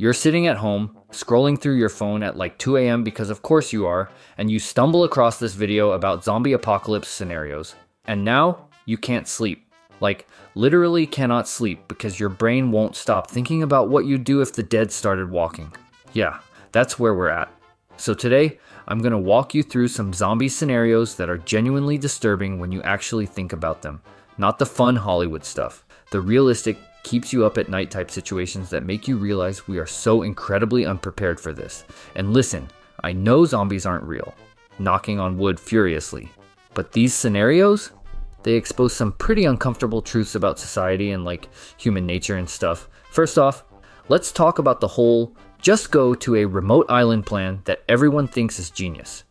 You're sitting at home, scrolling through your phone at like 2 a.m. because of course you are, and you stumble across this video about zombie apocalypse scenarios. And now, you can't sleep. Like, literally cannot sleep because your brain won't stop thinking about what you'd do if the dead started walking. Yeah, that's where we're at. So today, I'm going to walk you through some zombie scenarios that are genuinely disturbing when you actually think about them. Not the fun Hollywood stuff. The realistic, keeps you up at night type situations that make you realize we are so incredibly unprepared for this. And listen, I know zombies aren't real. Knocking on wood furiously. But these scenarios? They expose some pretty uncomfortable truths about society and like human nature and stuff. First off, let's talk about the whole just go to a remote island plan that everyone thinks is genius.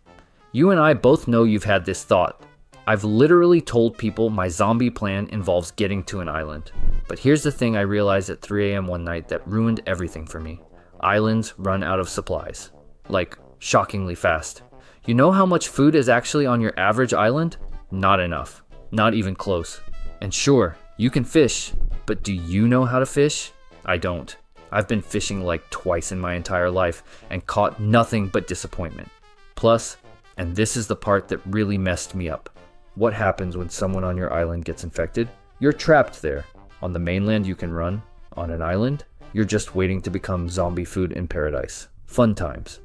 You and I both know you've had this thought. I've literally told people my zombie plan involves getting to an island. But here's the thing I realized at 3 a.m. one night that ruined everything for me. Islands run out of supplies. Like, shockingly fast. You know how much food is actually on your average island? Not enough. Not even close. And sure, you can fish, but do you know how to fish? I don't. I've been fishing like twice in my entire life and caught nothing but disappointment. Plus, and this is the part that really messed me up. What happens when someone on your island gets infected? You're trapped there. On the mainland you can run. On an island, you're just waiting to become zombie food in paradise. Fun times.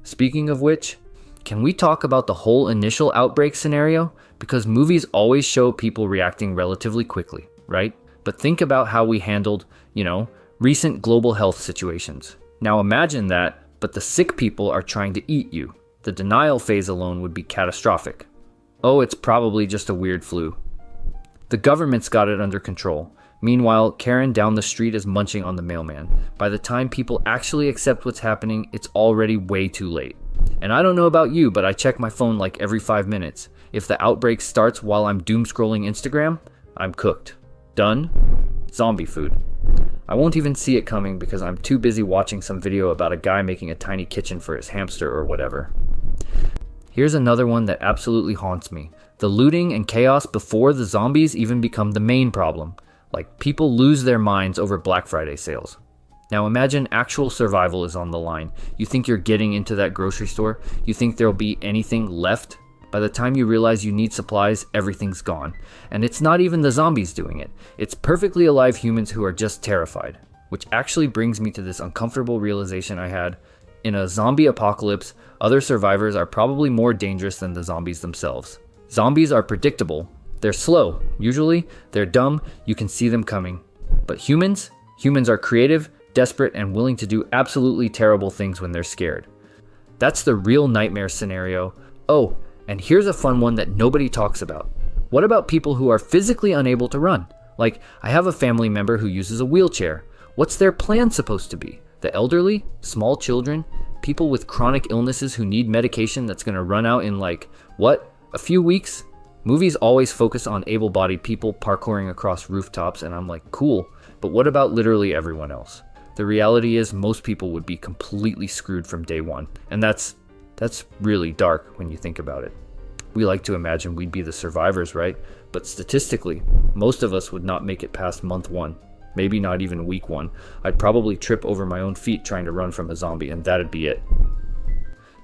Speaking of which, can we talk about the whole initial outbreak scenario? Because movies always show people reacting relatively quickly, right? But think about how we handled, recent global health situations. Now imagine that, but the sick people are trying to eat you. The denial phase alone would be catastrophic. Oh, it's probably just a weird flu. The government's got it under control. Meanwhile, Karen down the street is munching on the mailman. By the time people actually accept what's happening, it's already way too late. And I don't know about you, but I check my phone like every 5 minutes. If the outbreak starts while I'm doom scrolling Instagram, I'm cooked. Done? Zombie food. I won't even see it coming because I'm too busy watching some video about a guy making a tiny kitchen for his hamster or whatever. Here's another one that absolutely haunts me. The looting and chaos before the zombies even become the main problem. Like, people lose their minds over Black Friday sales. Now imagine actual survival is on the line. You think you're getting into that grocery store. You think there'll be anything left. By the time you realize you need supplies, everything's gone. And it's not even the zombies doing it. It's perfectly alive humans who are just terrified. Which actually brings me to this uncomfortable realization I had. In a zombie apocalypse, other survivors are probably more dangerous than the zombies themselves. Zombies are predictable. They're slow. Usually, they're dumb. You can see them coming. But humans are creative, desperate, and willing to do absolutely terrible things when they're scared. That's the real nightmare scenario. Oh, and here's a fun one that nobody talks about. What about people who are physically unable to run? Like, I have a family member who uses a wheelchair. What's their plan supposed to be? The elderly? Small children? People with chronic illnesses who need medication that's going to run out in a few weeks? Movies always focus on able-bodied people parkouring across rooftops, and I'm like, cool, but what about literally everyone else? The reality is most people would be completely screwed from day one, and that's really dark when you think about it. We like to imagine we'd be the survivors, right? But statistically, most of us would not make it past month 1. Maybe not even week 1. I'd probably trip over my own feet trying to run from a zombie, and that'd be it.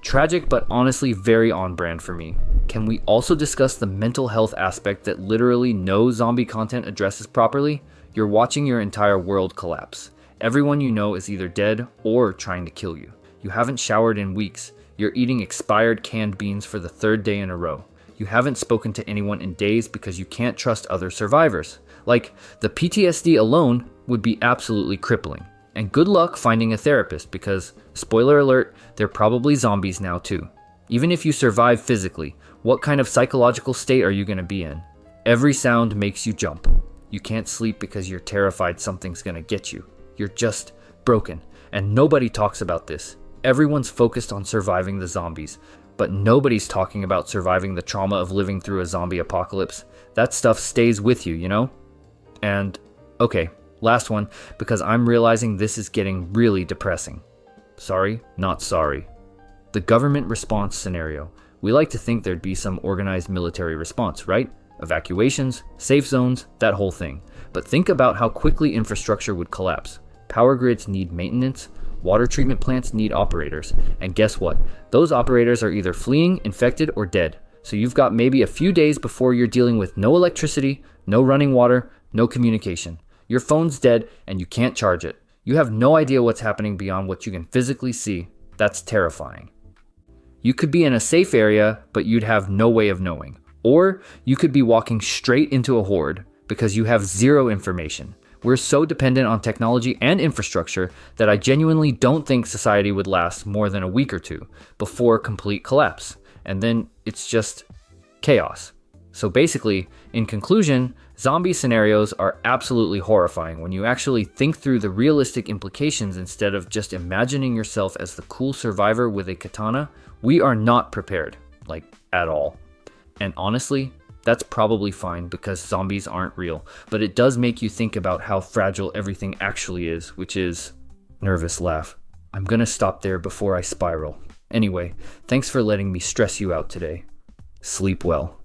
Tragic, but honestly very on brand for me. Can we also discuss the mental health aspect that literally no zombie content addresses properly? You're watching your entire world collapse. Everyone you know is either dead or trying to kill you. You haven't showered in weeks. You're eating expired canned beans for the 3rd day in a row. You haven't spoken to anyone in days because you can't trust other survivors. Like, the PTSD alone would be absolutely crippling. And good luck finding a therapist because, spoiler alert, they're probably zombies now too. Even if you survive physically, what kind of psychological state are you going to be in? Every sound makes you jump. You can't sleep because you're terrified something's going to get you. You're just broken. And nobody talks about this. Everyone's focused on surviving the zombies, but nobody's talking about surviving the trauma of living through a zombie apocalypse. That stuff stays with you, And, okay, last one, because I'm realizing this is getting really depressing. Sorry, not sorry. The government response scenario. We like to think there'd be some organized military response, right? Evacuations, safe zones, that whole thing. But think about how quickly infrastructure would collapse. Power grids need maintenance, water treatment plants need operators. And guess what? Those operators are either fleeing, infected, or dead. So you've got maybe a few days before you're dealing with no electricity, no running water, no communication. Your phone's dead and you can't charge it. You have no idea what's happening beyond what you can physically see. That's terrifying. You could be in a safe area, but you'd have no way of knowing. Or you could be walking straight into a horde because you have zero information. We're so dependent on technology and infrastructure that I genuinely don't think society would last more than a week or two before complete collapse. And then it's just chaos. So basically, in conclusion, zombie scenarios are absolutely horrifying when you actually think through the realistic implications instead of just imagining yourself as the cool survivor with a katana. We are not prepared, like at all. And honestly, that's probably fine because zombies aren't real, but it does make you think about how fragile everything actually is, which is nervous laugh. I'm gonna stop there before I spiral. Anyway, thanks for letting me stress you out today. Sleep well.